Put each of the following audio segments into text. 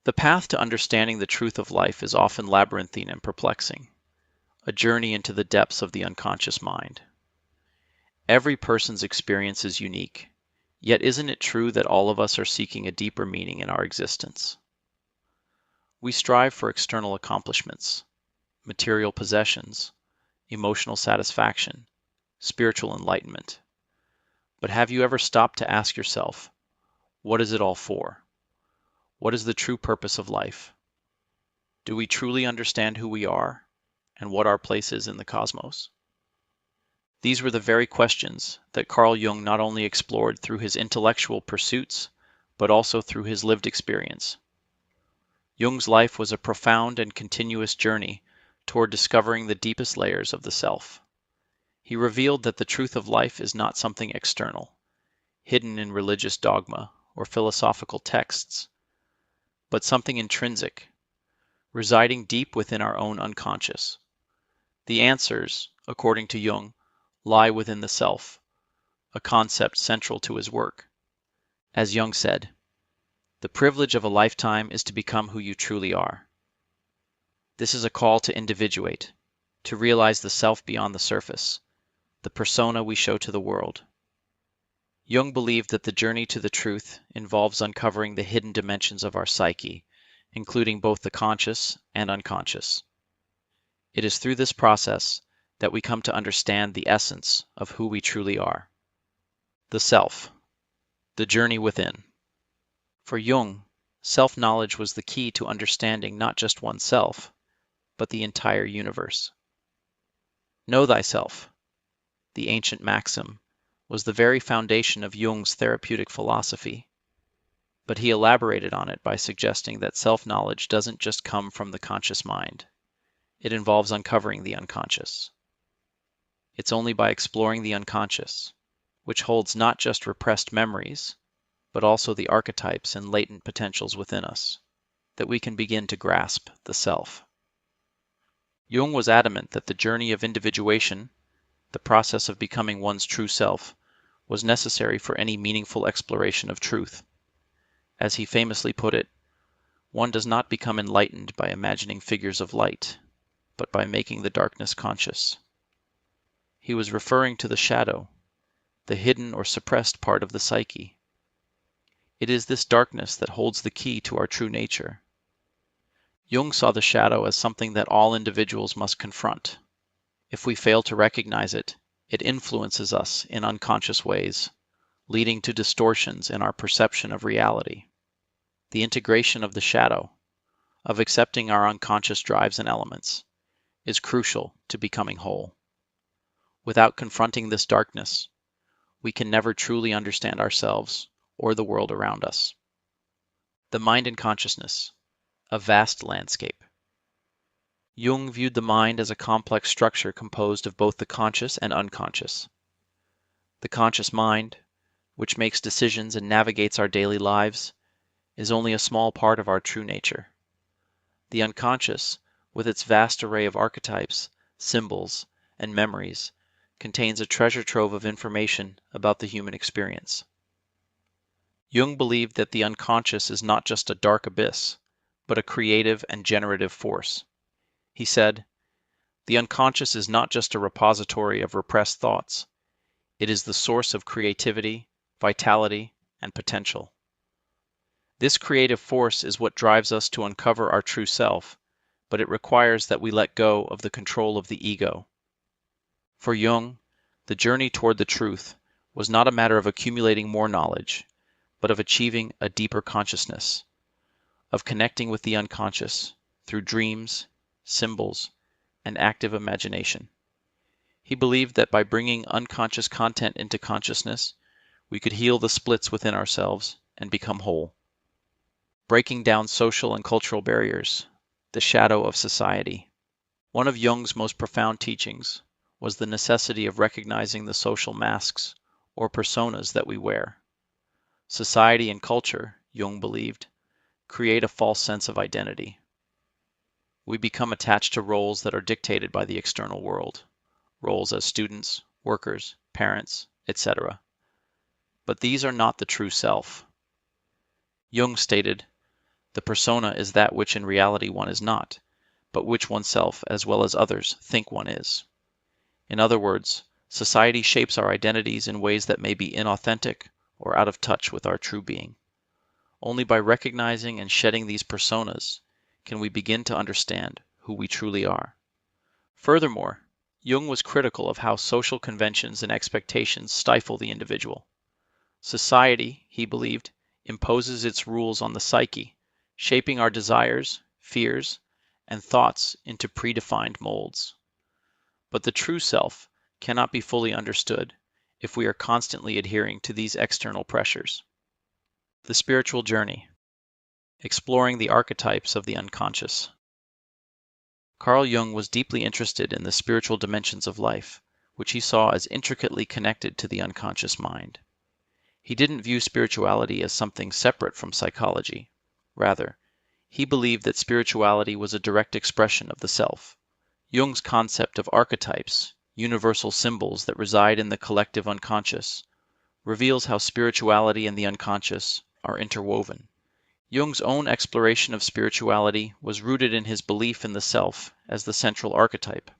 The path to understanding the truth of life is often labyrinthine and perplexing, a journey into the depths of the unconscious mind. Every person's experience is unique, yet isn't it true that all of us are seeking a deeper meaning in our existence? We strive for external accomplishments, material possessions, emotional satisfaction, spiritual enlightenment. But have you ever stopped to ask yourself, what is it all for? What is the true purpose of life? Do we truly understand who we are and what our place is in the cosmos? These were the very questions that Carl Jung not only explored through his intellectual pursuits, but also through his lived experience. Jung's life was a profound and continuous journey toward discovering the deepest layers of the self. He revealed that the truth of life is not something external, hidden in religious dogma or philosophical texts, but something intrinsic, residing deep within our own unconscious. The answers, according to Jung, lie within the self, a concept central to his work. As Jung said, "The privilege of a lifetime is to become who you truly are." This is a call to individuate, to realize the self beyond the surface, the persona we show to the world. Jung believed that the journey to the truth involves uncovering the hidden dimensions of our psyche, including both the conscious and unconscious. It is through this process that we come to understand the essence of who we truly are. The self, the journey within. For Jung, self-knowledge was the key to understanding not just oneself, but the entire universe. Know thyself, the ancient maxim, was the very foundation of Jung's therapeutic philosophy, but he elaborated on it by suggesting that self-knowledge doesn't just come from the conscious mind. It involves uncovering the unconscious. It's only by exploring the unconscious, which holds not just repressed memories, but also the archetypes and latent potentials within us, that we can begin to grasp the self. Jung was adamant that the journey of individuation, the process of becoming one's true self, was necessary for any meaningful exploration of truth. As he famously put it, one does not become enlightened by imagining figures of light, but by making the darkness conscious. He was referring to the shadow, the hidden or suppressed part of the psyche. It is this darkness that holds the key to our true nature. Jung saw the shadow as something that all individuals must confront. If we fail to recognize it, it influences us in unconscious ways, leading to distortions in our perception of reality. The integration of the shadow, of accepting our unconscious drives and elements, is crucial to becoming whole. Without confronting this darkness, we can never truly understand ourselves or the world around us. The mind and consciousness, a vast landscape. Jung viewed the mind as a complex structure composed of both the conscious and unconscious. The conscious mind, which makes decisions and navigates our daily lives, is only a small part of our true nature. The unconscious, with its vast array of archetypes, symbols, and memories, contains a treasure trove of information about the human experience. Jung believed that the unconscious is not just a dark abyss, but a creative and generative force. He said, "The unconscious is not just a repository of repressed thoughts. It is the source of creativity, vitality, and potential." This creative force is what drives us to uncover our true self, but it requires that we let go of the control of the ego. For Jung, the journey toward the truth was not a matter of accumulating more knowledge, but of achieving a deeper consciousness, of connecting with the unconscious through dreams, symbols, and active imagination. He believed that by bringing unconscious content into consciousness, we could heal the splits within ourselves and become whole. Breaking down social and cultural barriers, the shadow of society. One of Jung's most profound teachings was the necessity of recognizing the social masks or personas that we wear. Society and culture, Jung believed, create a false sense of identity. We become attached to roles that are dictated by the external world, roles as students, workers, parents, etc. But these are not the true self. Jung stated, The persona is that which in reality one is not, but which oneself as well as others think one is. In other words, society shapes our identities in ways that may be inauthentic or out of touch with our true being. Only by recognizing and shedding these personas can we begin to understand who we truly are. Furthermore, Jung was critical of how social conventions and expectations stifle the individual. Society, he believed, imposes its rules on the psyche, shaping our desires, fears, and thoughts into predefined molds. But the true self cannot be fully understood if we are constantly adhering to these external pressures. The spiritual journey, exploring the archetypes of the unconscious. Carl Jung was deeply interested in the spiritual dimensions of life, which he saw as intricately connected to the unconscious mind. He didn't view spirituality as something separate from psychology. Rather, he believed that spirituality was a direct expression of the self. Jung's concept of archetypes, universal symbols that reside in the collective unconscious, reveals how spirituality and the unconscious are interwoven. Jung's own exploration of spirituality was rooted in his belief in the self as the central archetype.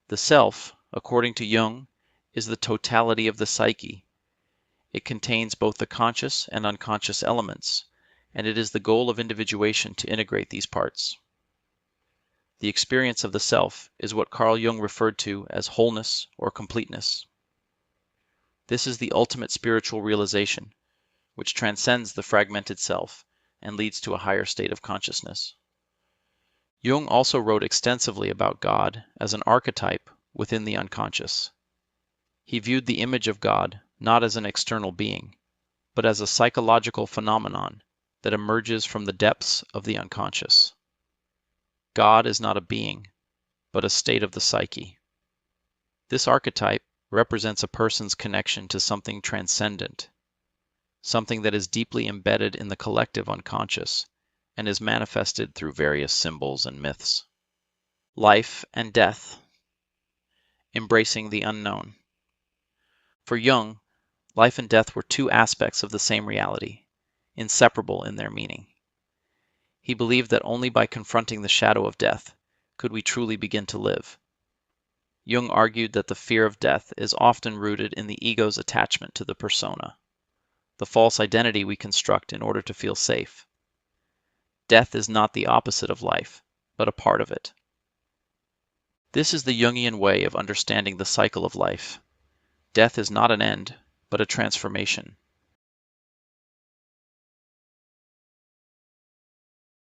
The self, according to Jung, is the totality of the psyche. It contains both the conscious and unconscious elements, and it is the goal of individuation to integrate these parts. The experience of the self is what Carl Jung referred to as wholeness or completeness. This is the ultimate spiritual realization, which transcends the fragmented self and leads to a higher state of consciousness. Jung also wrote extensively about God as an archetype within the unconscious. He viewed the image of God not as an external being, but as a psychological phenomenon that emerges from the depths of the unconscious. God is not a being, but a state of the psyche. This archetype represents a person's connection to something transcendent, something that is deeply embedded in the collective unconscious and is manifested through various symbols and myths. Life and death, embracing the unknown. For Jung, life and death were two aspects of the same reality, inseparable in their meaning. He believed that only by confronting the shadow of death could we truly begin to live. Jung argued that the fear of death is often rooted in the ego's attachment to the persona, the false identity we construct in order to feel safe. Death is not the opposite of life, but a part of it. This is the Jungian way of understanding the cycle of life. Death is not an end, but a transformation.